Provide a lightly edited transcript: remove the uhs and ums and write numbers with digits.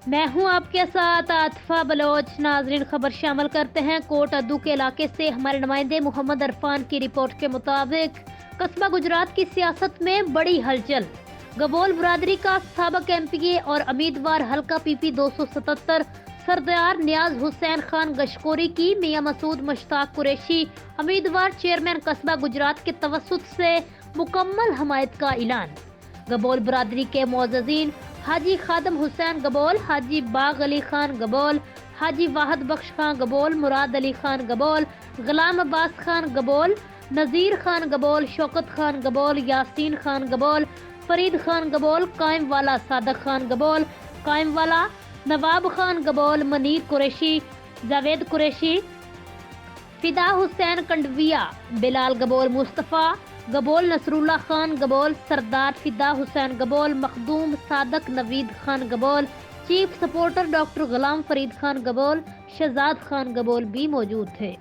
میں ہوں آپ کے ساتھ عاطفہ بلوچ۔ ناظرین، خبر شامل کرتے ہیں کوٹ ادو کے علاقے سے ہمارے نمائندے محمد عرفان کی رپورٹ کے مطابق قصبہ گجرات کی سیاست میں بڑی ہلچل۔ گبول برادری کا سابق ایم پی اے اور امیدوار حلقہ پی پی 277 سردار نیاز حسین خان گشکوری کی میاں مسعود مشتاق قریشی امیدوار چیئرمین قصبہ گجرات کے توسط سے مکمل حمایت کا اعلان۔ گبول برادری کے معززین حاجی خادم حسین گبول، حاجی باغ علی خان گبول، حاجی واحد بخش خان گبول، مراد علی خان گبول، غلام عباس خان گبول، نذیر خان گبول، شوکت خان گبول، یاسین خان گبول، فرید خان گبول، قائم والا صادق خان گبول، قائم والا نواب خان گبول، منیر قریشی، جاوید قریشی، فدا حسین کنڈویا، بلال گبول، مصطفیٰ گبول، نصر اللہ Khan Gabol, Sardar Fida Hussain Gabol, Makhdoom Sadiq Naveed Khan Gabol, chief supporter doctor Ghulam Farid Khan Gabol, Shahzad Khan Gabol بھی موجود تھے۔